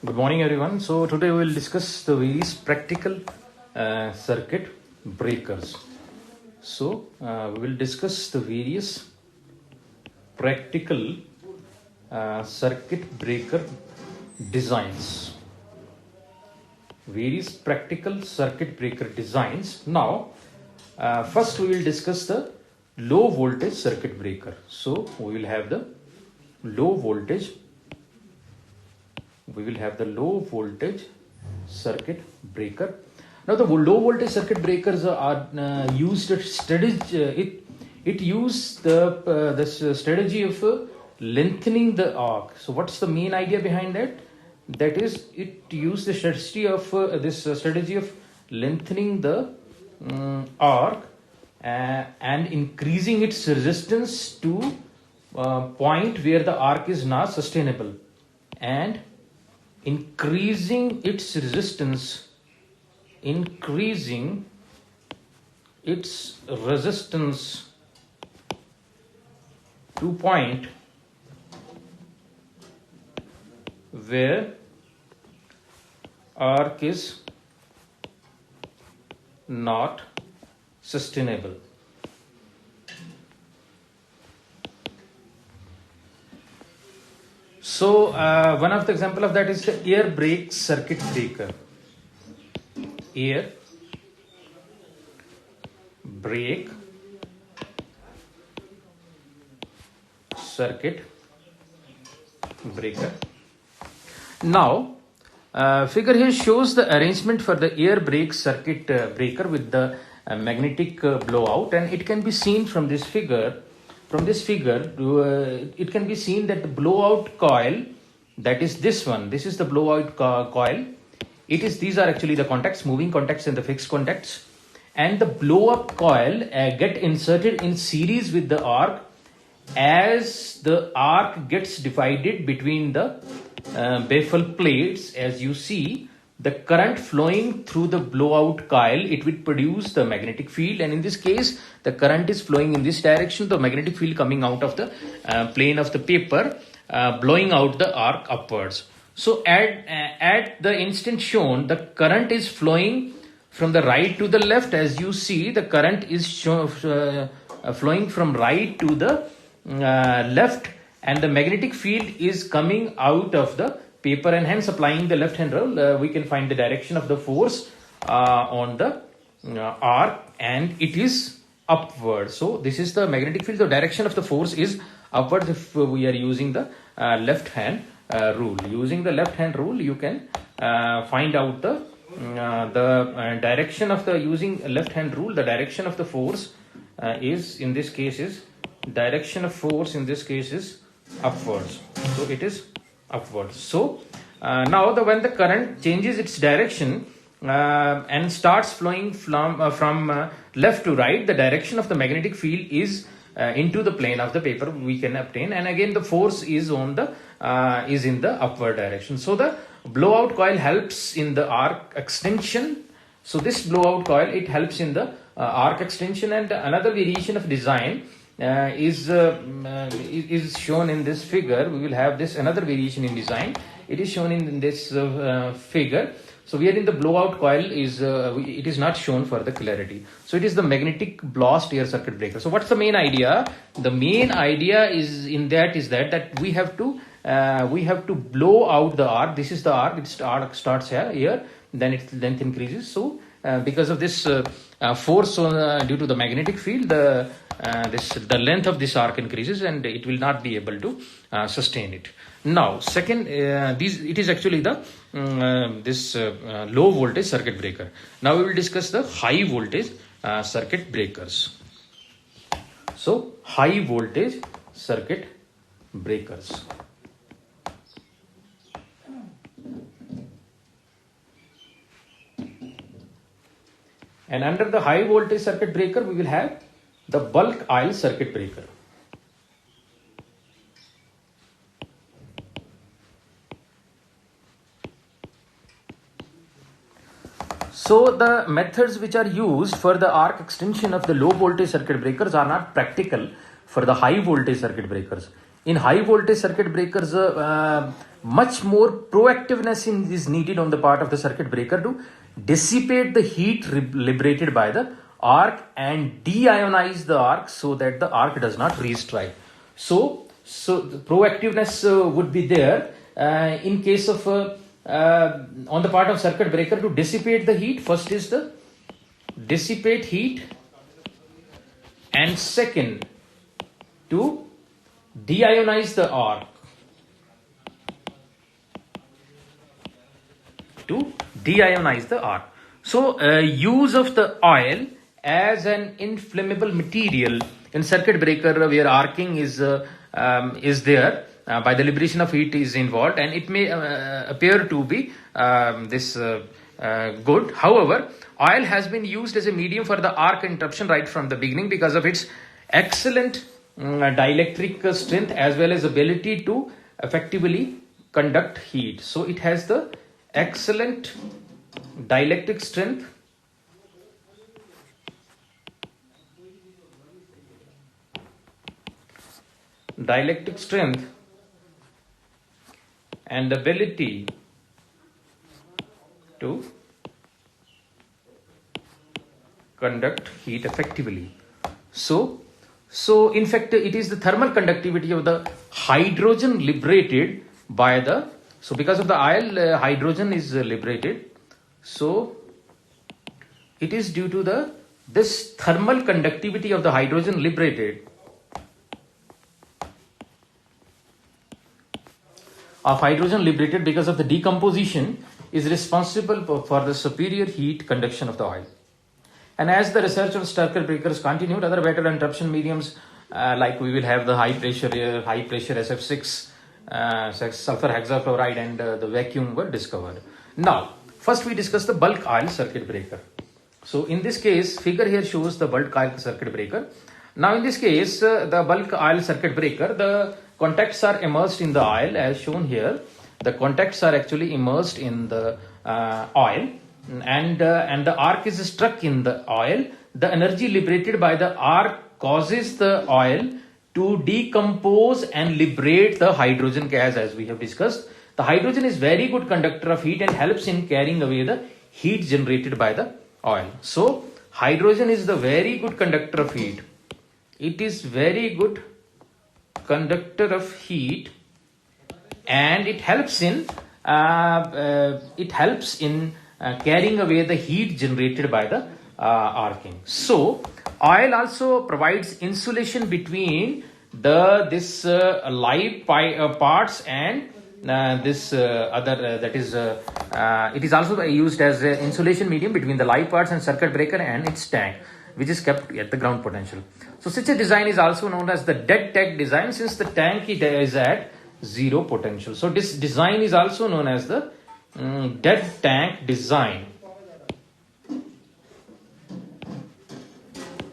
Good morning, everyone. So today we will discuss the various practical circuit breakers. So we will discuss the various practical circuit breaker designs. Various practical circuit breaker designs. Now, first we will discuss the low voltage circuit breaker. So we will have the low voltage circuit breaker. Now the low voltage circuit breakers are used at strategy. It used this strategy of lengthening the arc. So what's the main idea behind that? That is, it used the strategy of strategy of lengthening the arc and increasing its resistance to point where the arc is not sustainable, and increasing its resistance to point where arc is not sustainable. So one of the example of that is the air brake circuit breaker. Air brake circuit breaker. Now figure here shows the arrangement for the air brake circuit breaker with the magnetic blowout, and it can be seen from this figure. From this figure, it can be seen that the blowout coil, that is this one, this is the blowout coil. These are actually the contacts, moving contacts and the fixed contacts. And the blow up coil get inserted in series with the arc. As the arc gets divided between the baffle plates, as you see, the current flowing through the blowout coil, it will produce the magnetic field, and in this case the current is flowing in this direction, the magnetic field coming out of the plane of the paper, blowing out the arc upwards. So at the instant shown, the current is flowing from the right to the left. As you see, the current is flowing from right to the left, and the magnetic field is coming out of the paper, and hence applying the left hand rule, we can find the direction of the force on the arc, and it is upward. So this is the magnetic field. The direction of the force is upward if we are using the left hand rule. Using the left hand rule, you can find out the direction of the, using left hand rule, the direction of the force is, in this case, is direction of force in this case is upwards. So it is upwards. So now when the current changes its direction and starts flowing from left to right, the direction of the magnetic field is into the plane of the paper we can obtain, and again the force is on the is in the upward direction. So the blowout coil helps in the arc extension. So this blowout coil, it helps in the arc extension. And another variation of design is shown in this figure. We will have this another variation in design. It is shown in this figure. So wherein the blowout coil is it is not shown for the clarity. So it is the magnetic blast air circuit breaker. So what's the main idea? The main idea is that we have to blow out the arc. This is the arc. Its arc starts here, then its length increases. So because of this force due to the magnetic field, the length of this arc increases, and it will not be able to sustain it. Now, second, it is actually the low voltage circuit breaker. Now we will discuss the high voltage circuit breakers. So high voltage circuit breakers. And under the high voltage circuit breaker, we will have the bulk aisle circuit breaker. So the methods which are used for the arc extension of the low voltage circuit breakers are not practical for the high voltage circuit breakers. in high voltage circuit breakers, much more proactiveness is needed on the part of the circuit breaker to dissipate the heat liberated by the arc and deionize the arc so that the arc does not restrike. So the proactiveness would be there in case of on the part of circuit breaker to dissipate the heat. First is the dissipate heat, and second to deionize the arc. To deionize the arc. So use of the oil as an inflammable material in circuit breaker where arcing is there by the liberation of heat is involved, and it may appear to be good. However, oil has been used as a medium for the arc interruption right from the beginning because of its excellent dielectric strength as well as ability to effectively conduct heat. So it has the excellent dielectric strength, and ability to conduct heat effectively. So in fact it is the thermal conductivity of the hydrogen liberated by the, so because of the oil hydrogen is liberated, so it is due to this thermal conductivity of the hydrogen liberated because of the decomposition is responsible for the superior heat conduction of the oil. And as the research on circuit breakers continued, other better interruption mediums like we will have the high pressure SF6 sulfur hexafluoride and the vacuum were discovered. Now first we discuss the bulk oil circuit breaker. So in this case, figure here shows the bulk oil circuit breaker. Now in this case, the bulk oil circuit breaker, the contacts are immersed in the oil as shown here. The contacts are actually immersed in the oil, and the arc is struck in the oil. The energy liberated by the arc causes the oil to decompose and liberate the hydrogen gas, as we have discussed. The hydrogen is very good conductor of heat and helps in carrying away the heat generated by the oil. So hydrogen is the very good conductor of heat. It is very good conductor of heat, and it helps in carrying away the heat generated by the arcing. So oil also provides insulation between this live parts and this other that is it is also used as an insulation medium between the live parts and circuit breaker and its tank, which is kept at the ground potential. So such a design is also known as the dead tank design, since the tank is at zero potential. So this design is also known as the dead tank design,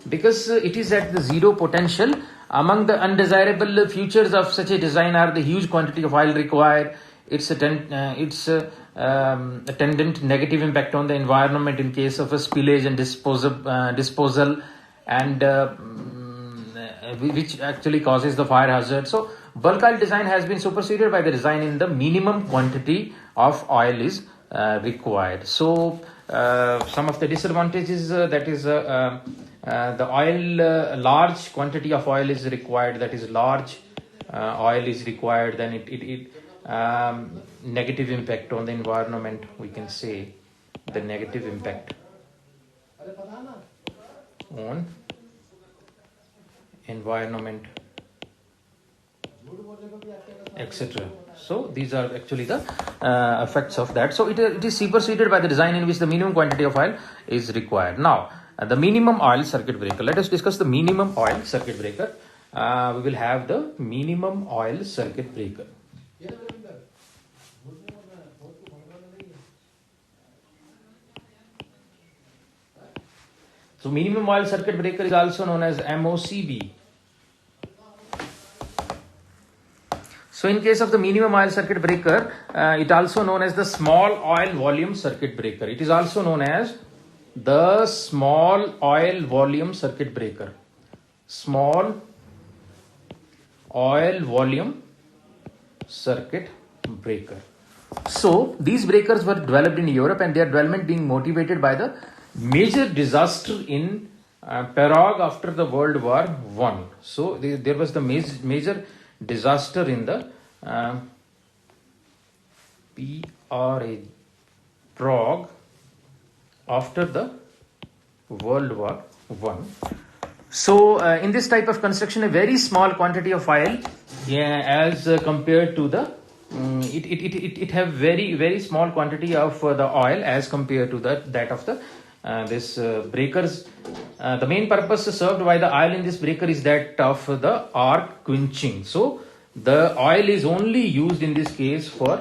because it is at the zero potential. Among the undesirable features of such a design are the huge quantity of oil required, its attendant negative impact on the environment in case of a spillage and disposal, and which actually causes the fire hazard. So bulk oil design has been superseded by the design in the minimum quantity of oil is required. So some of the disadvantages, that is the oil, large quantity of oil is required, that is large oil is required, then it negative impact on the environment, we can say the negative impact on environment, etc. So these are actually the effects of that. So it is superseded by the design in which the minimum quantity of oil is required. Now the minimum oil circuit breaker. Let us discuss the minimum oil circuit breaker. We will have the minimum oil circuit breaker. So minimum oil circuit breaker is also known as MOCB. So in case of the minimum oil circuit breaker, it also known as the small oil volume circuit breaker. It is also known as the small oil volume circuit breaker. Small oil volume circuit breaker. So these breakers were developed in Europe, and their development being motivated by the major disaster in Prague after the World War One. So there was the major disaster in the Prague after the World War One. So in this type of construction, a very small quantity of oil, as compared to the it have very small quantity of the oil as compared to that of the this breakers. The main purpose served by the oil in this breaker is that of the arc quenching. So the oil is only used in this case for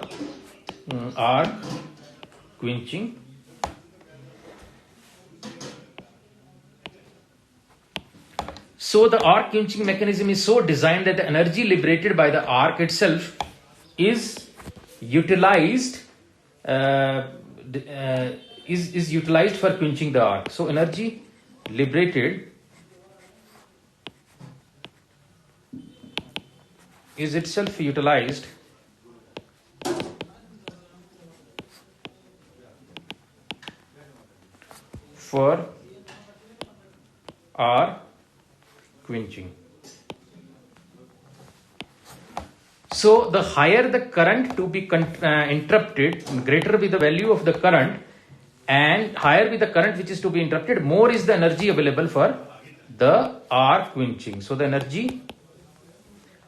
arc quenching. So the arc quenching mechanism is so designed that the energy liberated by the arc itself is utilized is utilized for quenching the arc. So energy liberated is itself utilized for arc quenching. So the higher the current to be interrupted, greater be the value of the current, and higher be the current which is to be interrupted, more is the energy available for the arc quenching. So the energy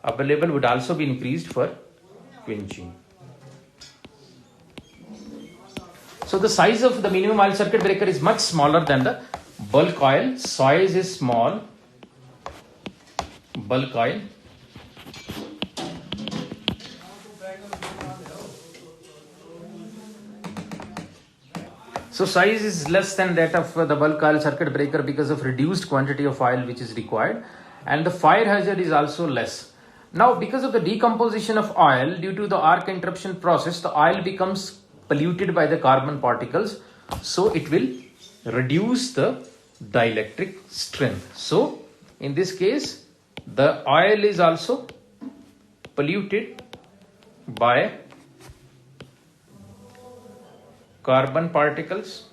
available would also be increased for quenching. So the size of the minimum oil circuit breaker is much smaller than the bulk oil. Size is small. Bulk oil. So size is less than that of the bulk oil circuit breaker because of reduced quantity of oil which is required, and the fire hazard is also less. Now because of the decomposition of oil due to the arc interruption process, the oil becomes polluted by the carbon particles, so it will reduce the dielectric strength. So in this case the oil is also polluted by carbon particles.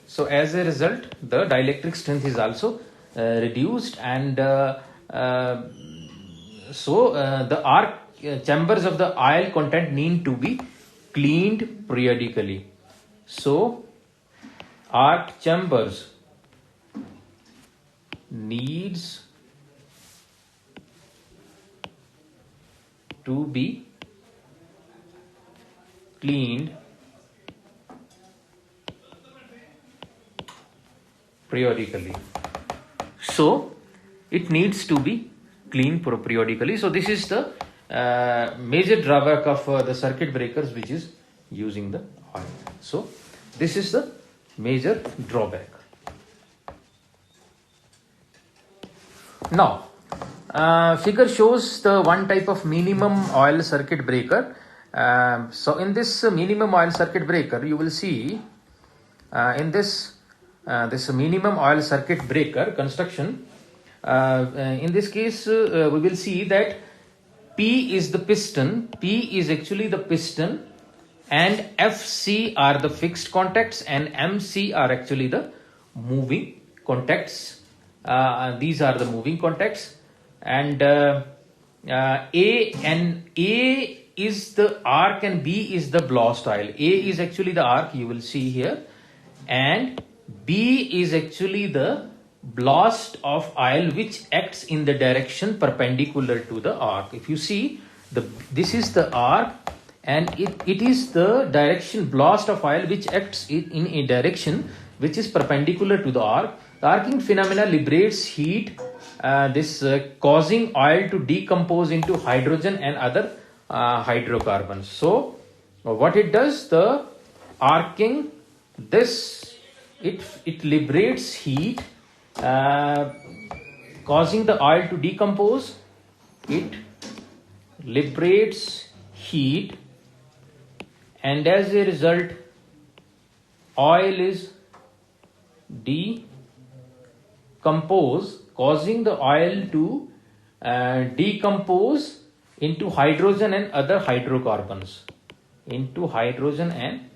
So as a result, the dielectric strength is also reduced, and so the arc chambers of the oil content need to be cleaned periodically. So arc chambers needs to be cleaned periodically. So it needs to be cleaned periodically. So this is the major drawback of the circuit breakers which is using the oil. So this is the major drawback. Now figure shows the one type of minimum oil circuit breaker. So in this minimum oil circuit breaker, you will see in this minimum oil circuit breaker construction, in this case we will see that P is the piston, P is actually the piston, and FC are the fixed contacts, and MC are actually the moving contacts. These are the moving contacts, and A is the arc and B is the blast oil. A is actually the arc, you will see here, and B is actually the blast of oil which acts in the direction perpendicular to the arc. If you see, this is the arc, and it is the direction blast of oil which acts in a direction which is perpendicular to the arc. The arcing phenomena liberates heat, causing oil to decompose into hydrogen and other hydrocarbons. So what it does, the arcing, it liberates heat, causing the oil to decompose. It liberates heat, and as a result oil is decomposed, causing the oil to decompose into hydrogen and other hydrocarbons. Into hydrogen and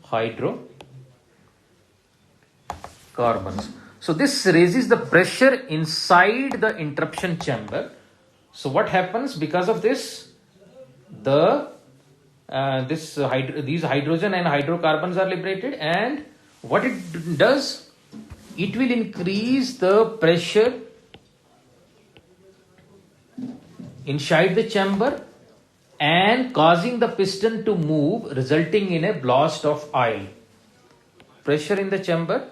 hydrocarbons. So this raises the pressure inside the interruption chamber. So what happens because of this? These hydrogen and hydrocarbons are liberated, and what it does, it will increase the pressure inside the chamber and causing the piston to move, resulting in a blast of oil. Pressure in the chamber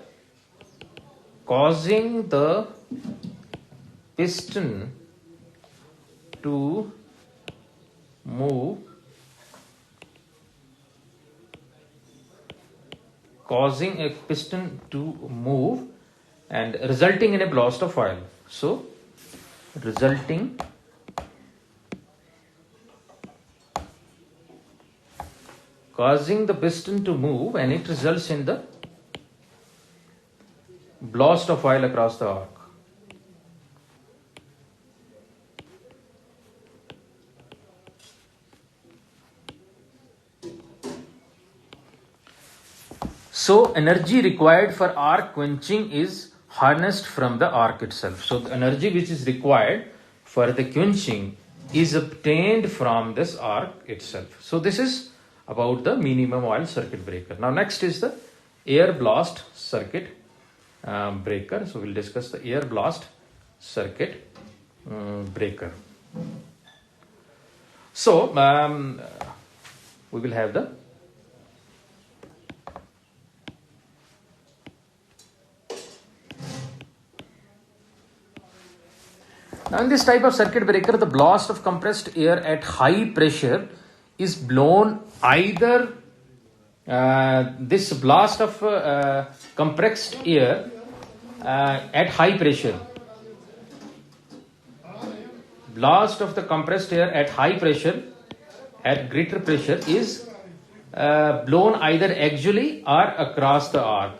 causing the piston to move, and resulting in a blast of oil. So, causing the piston to move, and it results in the blast of oil across the arc. So energy required for arc quenching is harnessed from the arc itself. So the energy which is required for the quenching is obtained from this arc itself. So this is about the minimum oil circuit breaker. Now next is the air blast circuit breaker. So we'll discuss the air blast circuit breaker. So we will have the now in this type of circuit breaker, the blast of compressed air at high pressure is blown either this blast of compressed air at high pressure. Blast of the compressed air at high pressure, at greater pressure, is blown either axially or across the arc.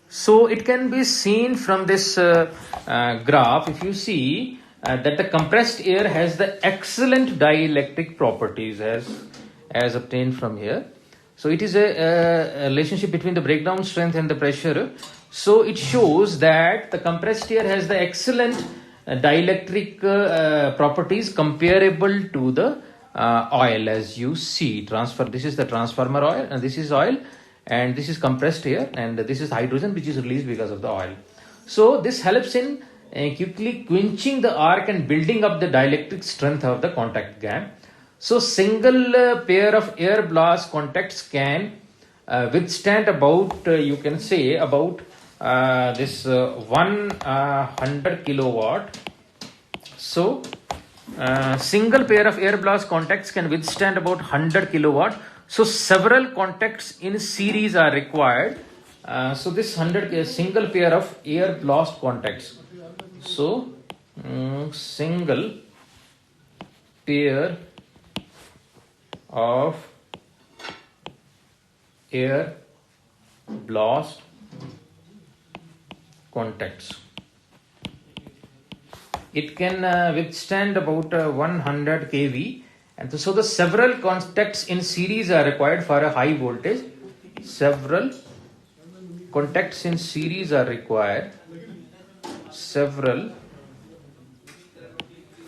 So it can be seen from this graph. If you see that the compressed air has the excellent dielectric properties as obtained from here. So it is a relationship between the breakdown strength and the pressure. So it shows that the compressed air has the excellent dielectric properties comparable to the oil, as you see. This is the transformer oil, and this is oil, and this is compressed air, and this is hydrogen which is released because of the oil. So this helps in quickly quenching the arc and building up the dielectric strength of the contact gap. So single pair of air blast contacts can withstand about you can say about this 100 kilowatt. So single pair of air blast contacts can withstand about 100 kilowatt. So several contacts in series are required. So this single pair of air blast contacts. So single pair of air blast contacts. It can withstand about 100 kV, and so the several contacts in series are required for a high voltage. Several contacts in series are required. Several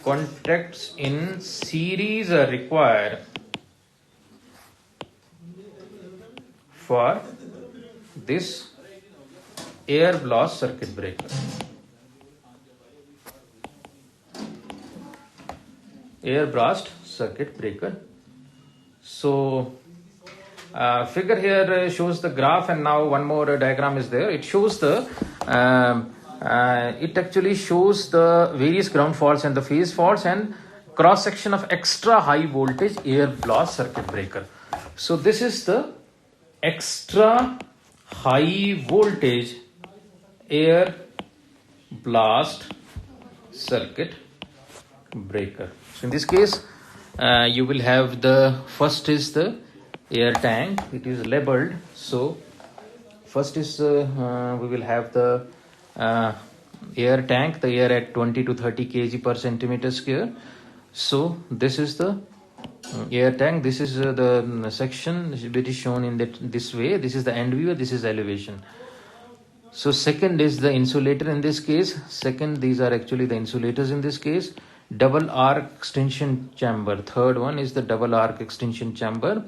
contacts in series are required for this air blast circuit breaker. Air blast circuit breaker. So figure here shows the graph, and now one more diagram is there. It shows the it actually shows the various ground faults and the phase faults and cross section of extra high voltage air blast circuit breaker. So this is the extra high voltage air blast circuit breaker. So in this case you will have the first is the air tank. It is labeled. So first is we will have the air tank, the air at 20 to 30 kg per centimeter square. So this is the air tank. This is the section which is shown in this way. This is the end view, this is elevation. So second is the insulator in this case. Second, these are actually the insulators in this case. Double arc extension chamber. Third one is the double arc extension chamber.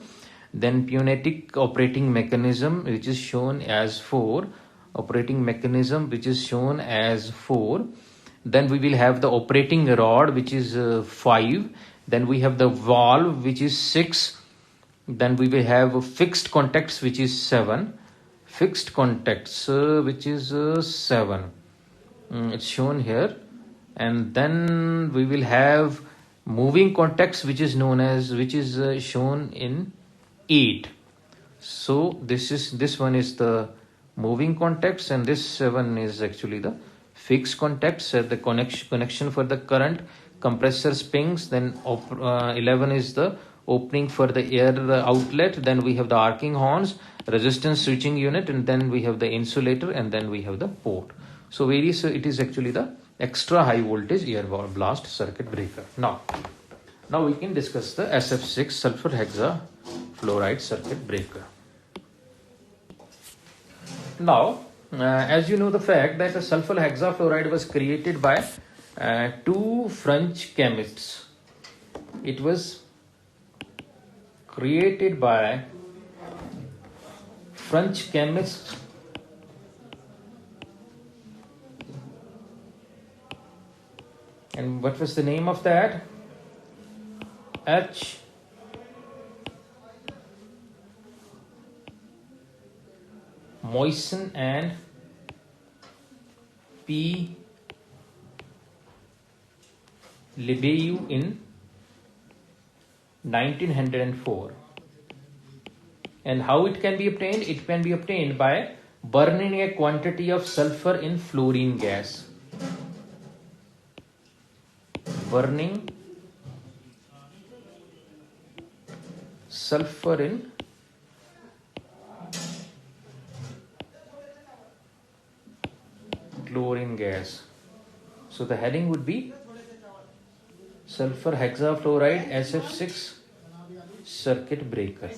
Then pneumatic operating mechanism, which is shown as 4. Operating mechanism, which is shown as 4. Then we will have the operating rod, which is 5. Then we have the valve, which is 6. Then we will have fixed contacts, which is 7. Fixed contacts, which is 7. It's shown here. And then we will have moving contacts, which is shown in 8. So this one is the moving contacts, and this 7 is actually the fixed contacts. The connection for the current, compressor springs. Then 11 is the opening for the air outlet. Then we have the arcing horns, resistance switching unit, and then we have the insulator, and then we have the port. So it is actually the extra high voltage air blast circuit breaker. Now we can discuss the SF6 sulfur hexafluoride circuit breaker. Now, as you know the fact that the sulfur hexafluoride was created by 2 French chemists. It was created by French chemist and what was the name of that? H. Moissan and P. Lebesgue in 1904. And how it can be obtained? It can be obtained by burning a quantity of sulfur in fluorine gas. Burning sulfur in chlorine gas. So the heading would be sulfur hexafluoride SF6 circuit breaker.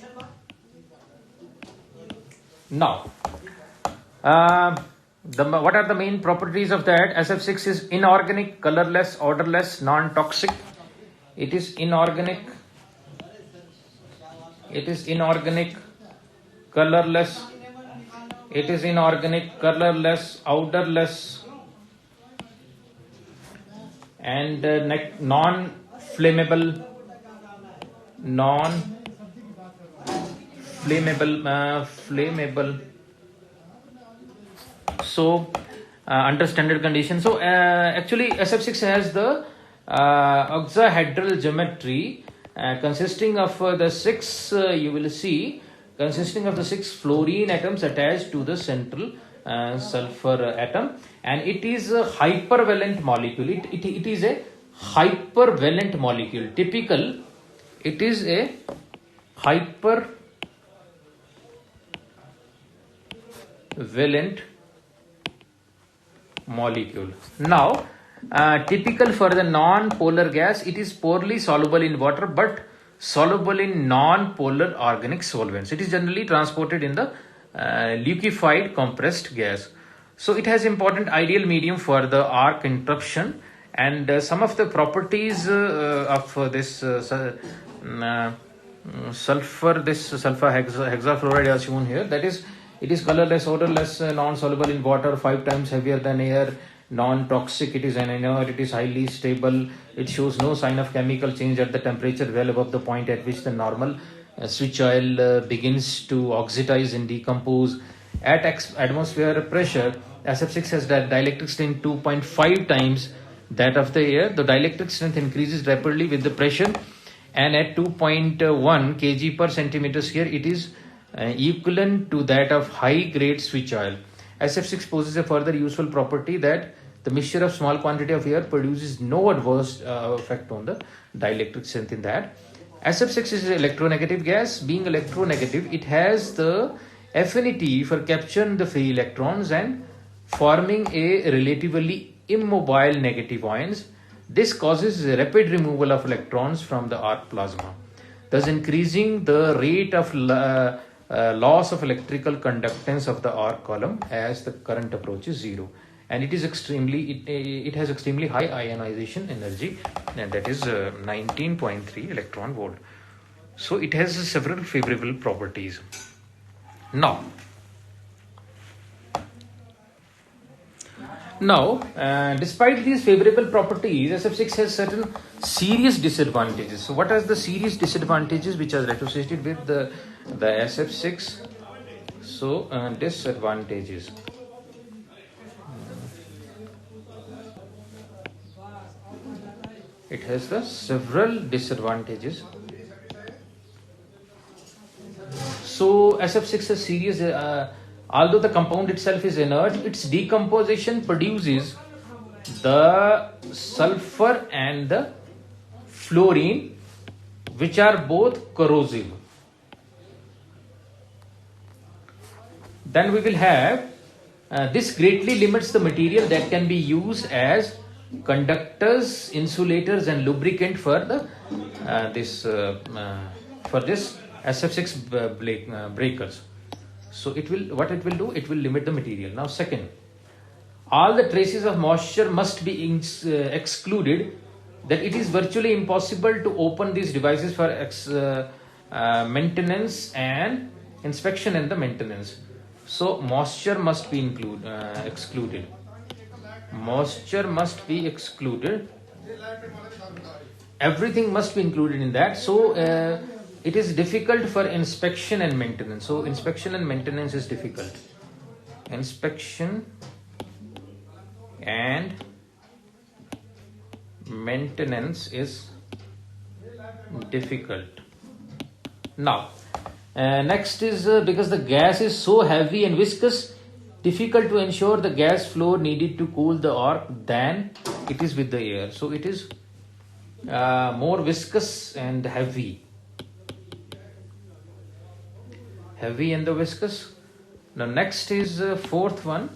Now, what are the main properties of that? SF6 is inorganic, colorless, odorless, non-toxic. It is inorganic, colorless, odorless, and non-flammable, so under standard conditions. So actually SF6 has the octahedral geometry consisting of the 6 you will see consisting of the 6 fluorine atoms attached to the central sulfur atom, and it is a hypervalent molecule. It is a hypervalent molecule. Typical, it is a hypervalent molecule. Now, typical for the non-polar gas, it is poorly soluble in water but soluble in non-polar organic solvents. It is generally transported in the liquefied compressed gas. So it has important ideal medium for the arc interruption, and some of the properties of this sulfur hexafluoride are shown here. That is, it is colorless, odorless, non-soluble in water, 5 times heavier than air, non-toxic, it is an inert, it is highly stable, it shows no sign of chemical change at the temperature well above the point at which the normal switch oil begins to oxidize and decompose. At atmosphere pressure, SF6 has dielectric strength 2.5 times that of the air. The dielectric strength increases rapidly with the pressure, and at 2.1 kg per centimeter square, it is equivalent to that of high-grade switch oil. SF6 possesses a further useful property that the mixture of small quantity of air produces no adverse effect on the dielectric strength in that. SF6 is an electronegative gas. Being electronegative, it has the affinity for capturing the free electrons and forming a relatively immobile negative ions. This causes rapid removal of electrons from the arc plasma, thus increasing the rate of loss of electrical conductance of the arc column as the current approaches zero. And it is it has extremely high ionization energy, and that is 19.3 electron volt. So it has several favorable properties. Now, despite these favorable properties, SF6 has certain serious disadvantages. So what are the serious disadvantages which are associated with the SF6? So disadvantages. It has the several disadvantages. So SF6 is serious. Although the compound itself is inert, its decomposition produces the sulfur and the fluorine, which are both corrosive. Then we will have this greatly limits the material that can be used as conductors, insulators, and lubricant for the for this SF6 breakers. So it will limit the material. Now second, all the traces of moisture must be excluded, that it is virtually impossible to open these devices for maintenance and inspection and the maintenance. So moisture must be excluded. Moisture must be excluded. Everything must be included in that. So it is difficult for inspection and maintenance. So inspection and maintenance is difficult. Inspection and maintenance is difficult. Now, next is because the gas is so heavy and viscous, difficult to ensure the gas flow needed to cool the arc than it is with the air. So it is more viscous and heavy. Heavy and the viscous. Now next is fourth one.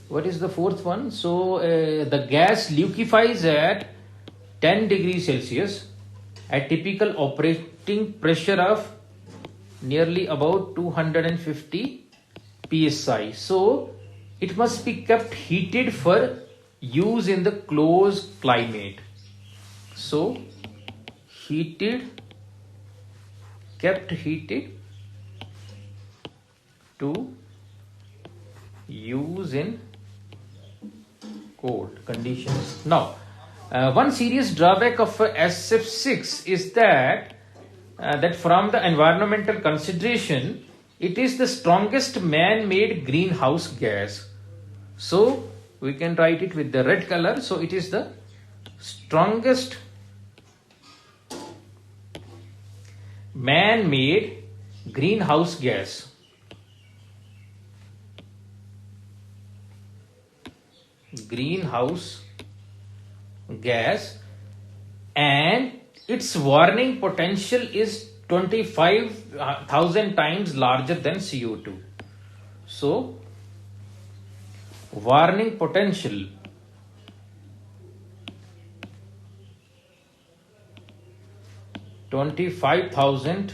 What is the fourth one? So the gas liquefies at 10 degrees Celsius at typical operating pressure of nearly about 250 psi. So it must be kept heated for use in the closed climate. So kept heated to use in cold conditions. Now, one serious drawback of SF6 is that from the environmental consideration, it is the strongest man-made greenhouse gas. So we can write it with the red color. So it is the strongest man-made greenhouse gas. Greenhouse gas, and its warning potential is 25,000 times larger than CO2. So warning potential (25,000)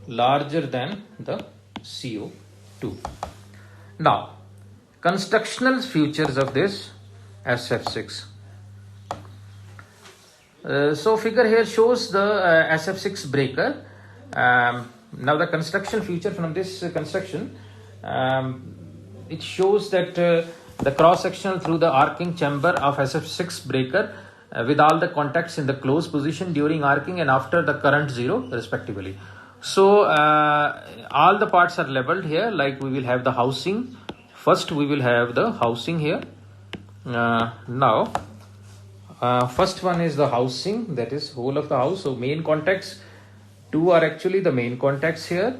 larger than the CO2. Now, constructional features of this SF6. So figure here shows the SF6 breaker. Now the construction feature from this construction, it shows that the cross sectional through the arcing chamber of SF6 breaker with all the contacts in the closed position during arcing and after the current zero respectively. So all the parts are labeled here, like we will have the housing. First we will have the housing here. Now first one is the housing, that is whole of the house. So main contacts, two are actually the main contacts here.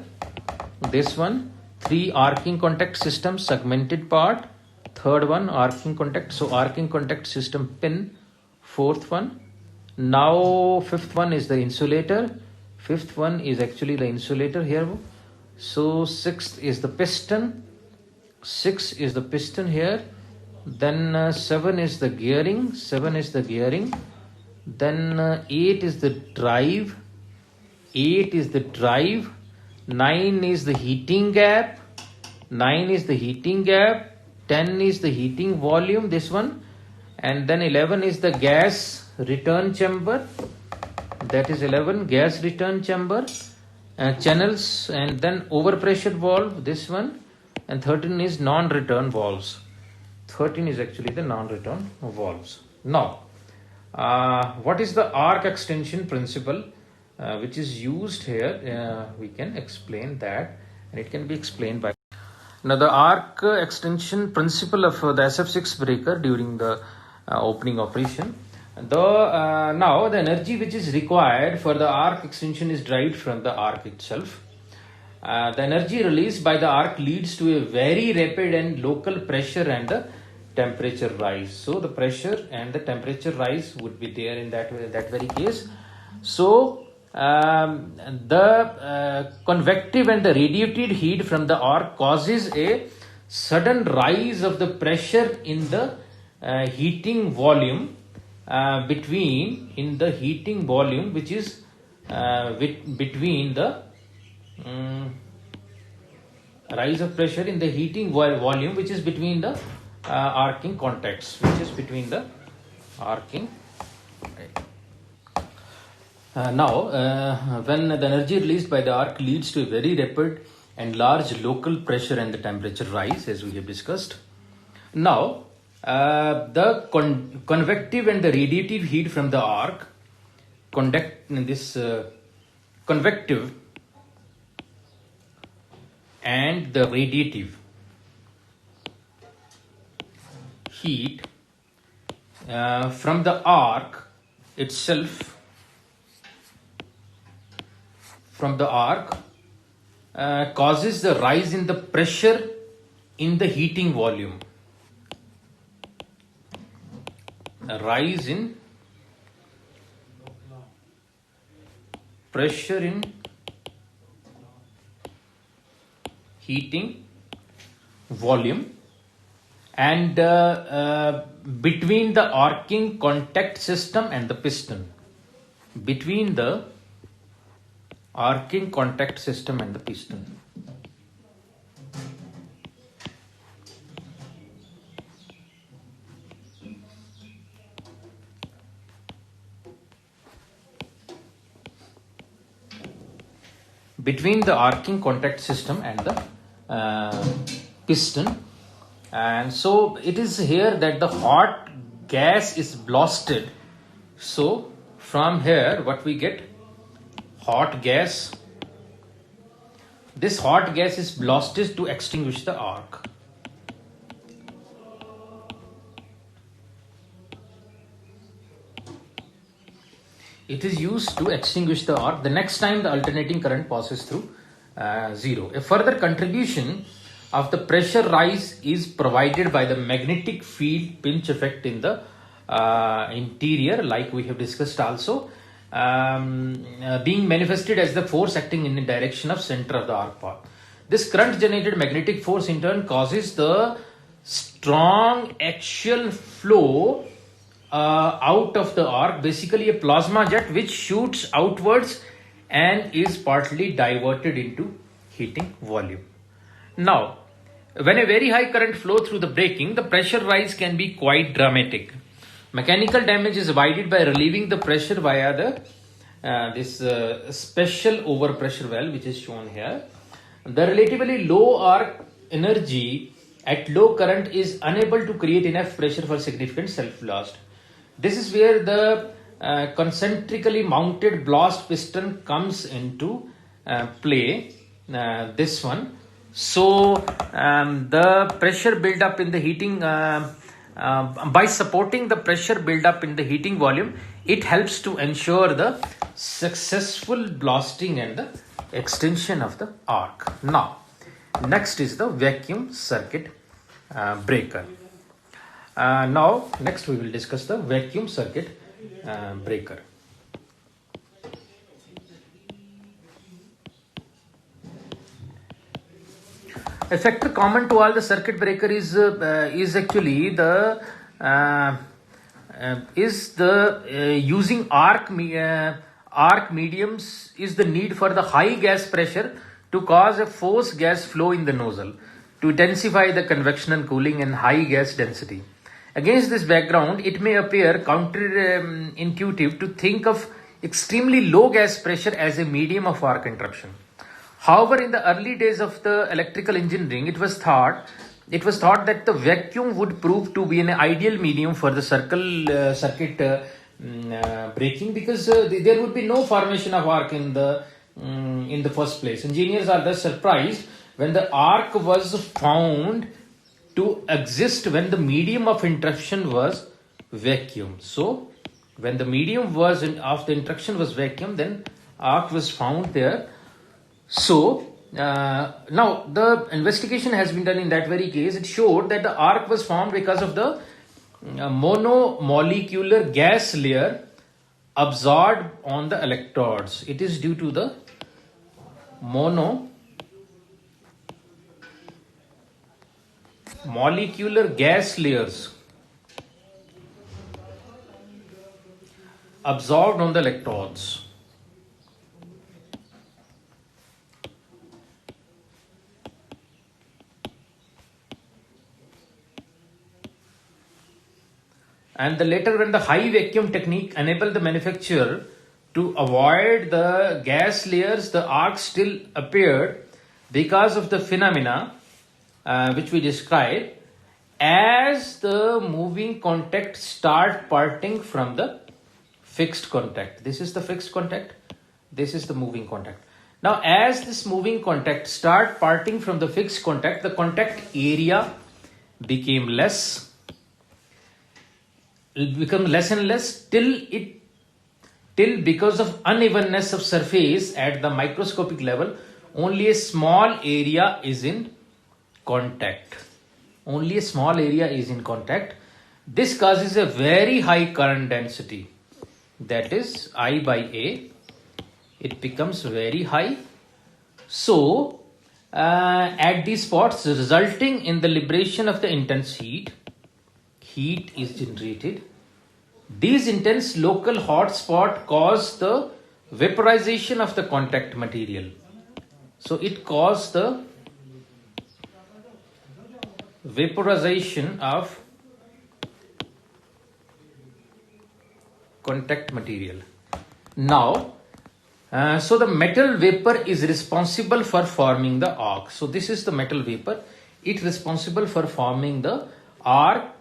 This one, 3 arcing contact system segmented part. Third one, arcing contact. So arcing contact system pin. Fourth one. Now fifth one is the insulator. Fifth one is actually the insulator here. So sixth is the piston. 6 is the piston here. Then 7 is the gearing. 7 is the gearing. Then 8 is the drive. 8 is the drive. 9 is the heating gap. 9 is the heating gap. 10 is the heating volume, this one. And then 11 is the gas return chamber. That is 11, gas return chamber. Channels, and then overpressure valve, this one. And 13 is non-return valves. 13 is actually the non-return valves. Now, what is the arc extension principle which is used here? We can explain that, and it can be explained by. Now, the arc extension principle of the SF6 breaker during the opening operation. Now, the energy which is required for the arc extension is derived from the arc itself. The energy released by the arc leads to a very rapid and local pressure and the temperature rise. So the pressure and the temperature rise would be there in that very case. So the convective and the radiated heat from the arc causes a sudden rise of the pressure in the heating volume between the heating volume which is between the rise of pressure in the heating volume which is between the arcing contacts, which is between the arcing. Now, when the energy released by the arc leads to a very rapid and large local pressure and the temperature rise, as we have discussed. Now, the convective and the radiative heat from the arc convective and the radiative heat from the arc itself, from the arc causes the rise in the pressure in the heating volume. A rise in pressure in heating volume, and between the arcing contact system and the piston. Between the arcing contact system and the piston. Between the arcing contact system and the piston. And so it is here that the hot gas is blasted. So from here what we get? Hot gas. This hot gas is blasted to extinguish the arc. It is used to extinguish the arc the next time the alternating current passes through zero. A further contribution of the pressure rise is provided by the magnetic field pinch effect in the interior, like we have discussed also, being manifested as the force acting in the direction of center of the arc path. This current generated magnetic force in turn causes the strong axial flow out of the arc, basically a plasma jet which shoots outwards and is partly diverted into heating volume. Now, when a very high current flow through the breaking, the pressure rise can be quite dramatic. Mechanical damage is avoided by relieving the pressure via the special overpressure valve, which is shown here. The relatively low arc energy at low current is unable to create enough pressure for significant self-blast. This is where the concentrically mounted blast piston comes into play, this one. So the pressure build up in the heating, by supporting the pressure build up in the heating volume, it helps to ensure the successful blasting and the extension of the arc. Now, next is the vacuum circuit breaker. Now, next we will discuss the vacuum circuit breaker. A factor common to all the circuit breaker is actually uh, using arc mediums is the need for the high gas pressure to cause a forced gas flow in the nozzle to intensify the convection and cooling and high gas density. Against this background, it may appear counterintuitive to think of extremely low gas pressure as a medium of arc interruption. However, in the early days of the electrical engineering, it was thought that the vacuum would prove to be an ideal medium for the circuit breaking, because there would be no formation of arc in the first place. Engineers are thus surprised when the arc was found to exist when the medium of interruption was vacuum. So, when the medium of the interruption was vacuum, then arc was found there. So, now the investigation has been done in that very case. It showed that the arc was formed because of the monomolecular gas layer absorbed on the electrodes. It is due to the monomolecular gas layers absorbed on the electrodes. And the later, when the high vacuum technique enabled the manufacturer to avoid the gas layers, the arc still appeared because of the phenomena which we described, as the moving contact start parting from the fixed contact. This is the fixed contact. This is the moving contact. Now, as this moving contact start parting from the fixed contact, the contact area became less and less till because of unevenness of surface at the microscopic level, only a small area is in contact. Only a small area is in contact. This causes a very high current density, that is I by A. It becomes very high. So, at these spots, resulting in the liberation of the intense heat is generated. These intense local hot spot cause the vaporization of the contact material. So it caused the vaporization of contact material. Now, so the metal vapor is responsible for forming the arc. So this is the metal vapor. It's responsible for forming the arc.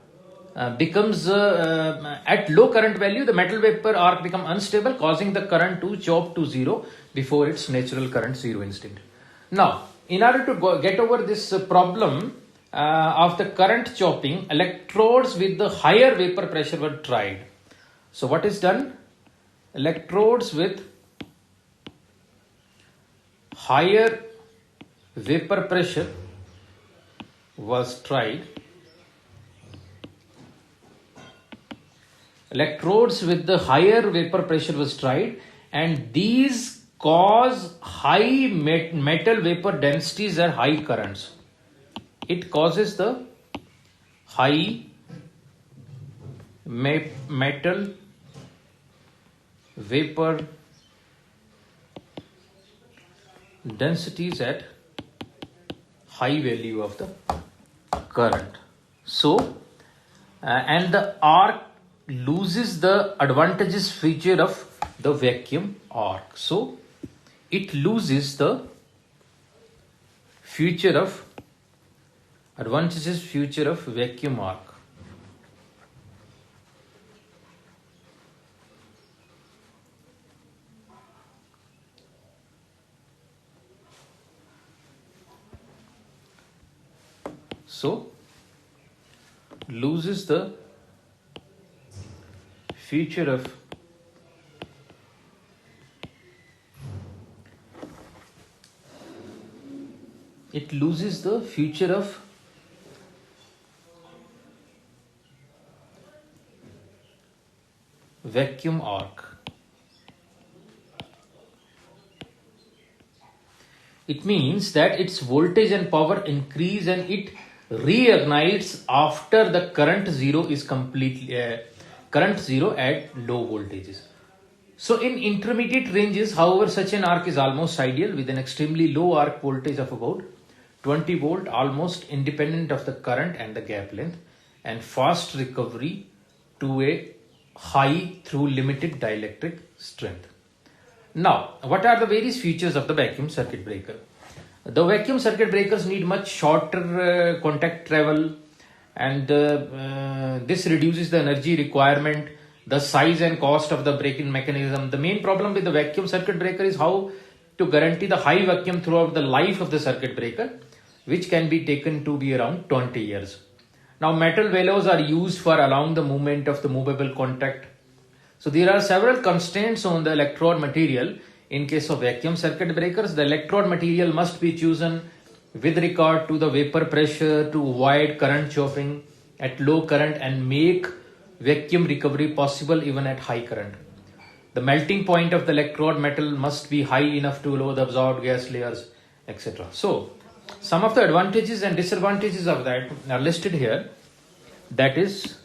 Becomes at low current value, the metal vapor arc become unstable, causing the current to chop to zero before its natural current zero instant. Now, in order to get over this problem of the current chopping, electrodes with the higher vapor pressure were tried. So what is done? Electrodes with higher vapor pressure was tried. Electrodes with the higher vapor pressure was tried, and these cause high metal vapor densities or high currents. It causes the high metal vapor densities at high value of the current. So, and the arc loses the advantageous feature of the vacuum arc. So it loses the advantageous feature of vacuum arc. So loses the feature of vacuum arc. It means that its voltage and power increase and it reignites after the current zero is completely current zero at low voltages. So in intermediate ranges, however, such an arc is almost ideal with an extremely low arc voltage of about 20 volt, almost independent of the current and the gap length, and fast recovery to a high through limited dielectric strength. Now, what are the various features of the vacuum circuit breaker? The vacuum circuit breakers need much shorter contact travel, and this reduces the energy requirement, the size and cost of the braking mechanism. The main problem with the vacuum circuit breaker is how to guarantee the high vacuum throughout the life of the circuit breaker, which can be taken to be around 20 years. Now, metal bellows are used for allowing the movement of the movable contact. So there are several constraints on the electrode material. In case of vacuum circuit breakers, the electrode material must be chosen with regard to the vapor pressure to avoid current chopping at low current and make vacuum recovery possible even at high current. The melting point of the electrode metal must be high enough to allow the absorbed gas layers, etc. So, some of the advantages and disadvantages of that are listed here. That is,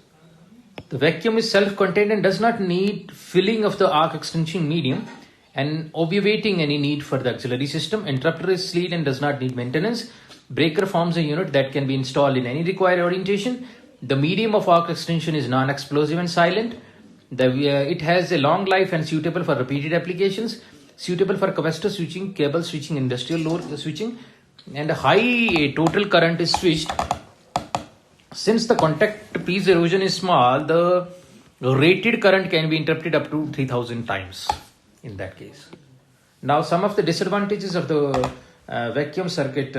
the vacuum is self-contained and does not need filling of the arc extension medium and obviating any need for the auxiliary system. Interrupter is sleek and does not need maintenance. Breaker forms a unit that can be installed in any required orientation. The medium of arc extension is non-explosive and silent. It has a long life and suitable for repeated applications, suitable for capacitor switching, cable switching, industrial load switching, and a high total current is switched. Since the contact piece erosion is small, the rated current can be interrupted up to 3000 times in that case. Now, some of the disadvantages of the vacuum circuit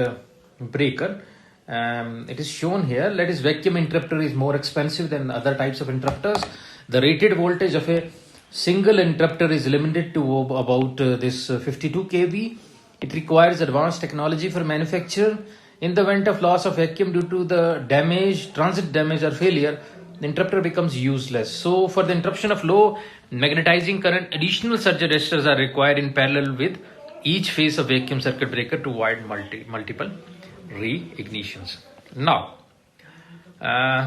breaker. It is shown here. That is, vacuum interrupter is more expensive than other types of interrupters. The rated voltage of a single interrupter is limited to about this 52 kV. It requires advanced technology for manufacture. In the event of loss of vacuum due to the damage, transit damage or failure, the interrupter becomes useless. So for the interruption of low magnetizing current, additional surge arresters are required in parallel with each phase of vacuum circuit breaker to avoid multiple reignitions. Now,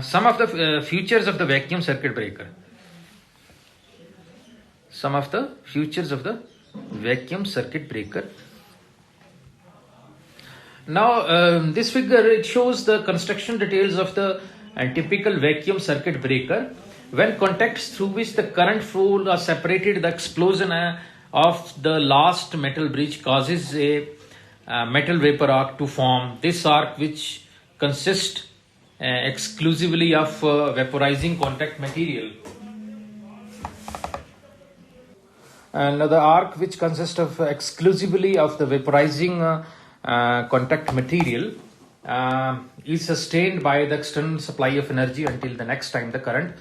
some of the features of the vacuum circuit breaker. Some of the features of the vacuum circuit breaker. Now, this figure, it shows the construction details of the typical vacuum circuit breaker. When contacts through which the current flow are separated, the explosion of the last metal bridge causes a metal vapor arc to form. This arc, which consists exclusively of vaporizing contact material. And the arc, which consists of exclusively of the vaporizing contact material, is sustained by the external supply of energy until the next time the current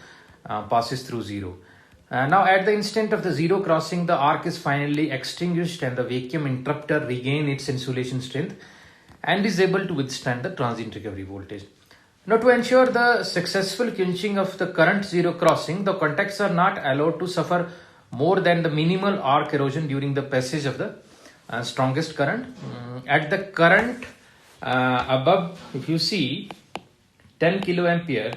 passes through zero. Now, at the instant of the zero crossing, the arc is finally extinguished and the vacuum interrupter regains its insulation strength and is able to withstand the transient recovery voltage. Now, to ensure the successful quenching of the current zero crossing, the contacts are not allowed to suffer more than the minimal arc erosion during the passage of the strongest current. At the current above, if you see 10 kiloampere,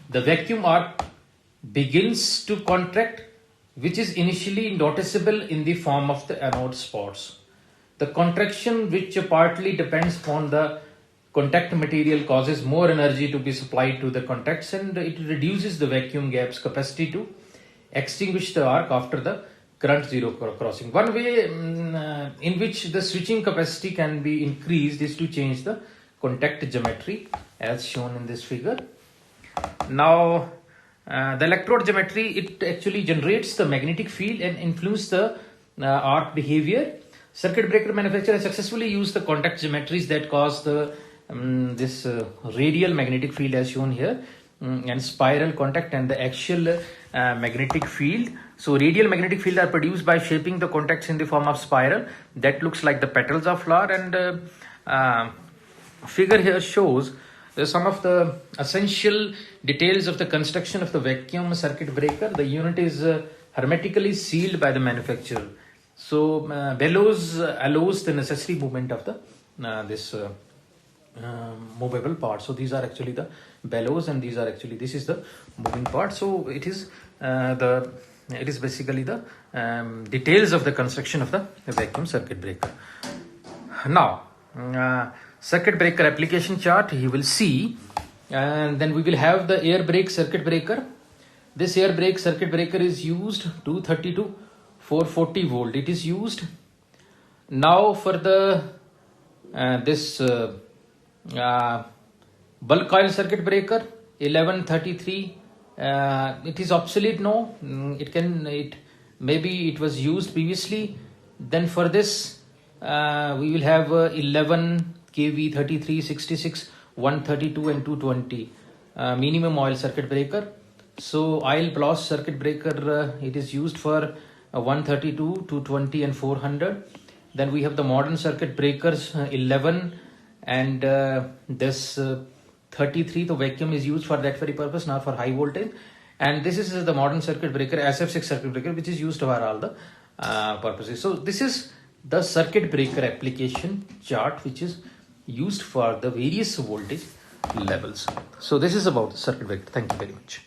the vacuum arc begins to contract, which is initially noticeable in the form of the anode spots. The contraction, which partly depends upon the contact material, causes more energy to be supplied to the contacts and it reduces the vacuum gap's capacity to extinguish the arc after the current zero crossing. One way in which the switching capacity can be increased is to change the contact geometry as shown in this figure. Now, the electrode geometry, it actually generates the magnetic field and influences the arc behavior. Circuit breaker manufacturers successfully use the contact geometries that cause the this radial magnetic field as shown here, and spiral contact and the axial magnetic field. So radial magnetic field are produced by shaping the contacts in the form of spiral that looks like the petals of flower, and figure here shows some of the essential details of the construction of the vacuum circuit breaker. The unit is hermetically sealed by the manufacturer. So bellows allows the necessary movement of the this movable part. So these are actually the bellows, and these are actually, this is the moving part. So it is basically the details of the construction of the vacuum circuit breaker. Now circuit breaker application chart you will see, and then we will have the air brake circuit breaker. This air brake circuit breaker is used 230 to 440 volt. It is used now for the this bulk coil circuit breaker 1133. It is obsolete now. Maybe it was used previously. Then for this we will have 11 kV 3366 132 and 220 minimum oil circuit breaker. So oil blast circuit breaker, it is used for 132, 220 and 400. Then we have the modern circuit breakers 11 and this 33. The vacuum is used for that very purpose, not for high voltage. And this is the modern circuit breaker SF6 circuit breaker, which is used for all the purposes. So this is the circuit breaker application chart, which is used for the various voltage levels. So this is about the circuit breaker. Thank you very much.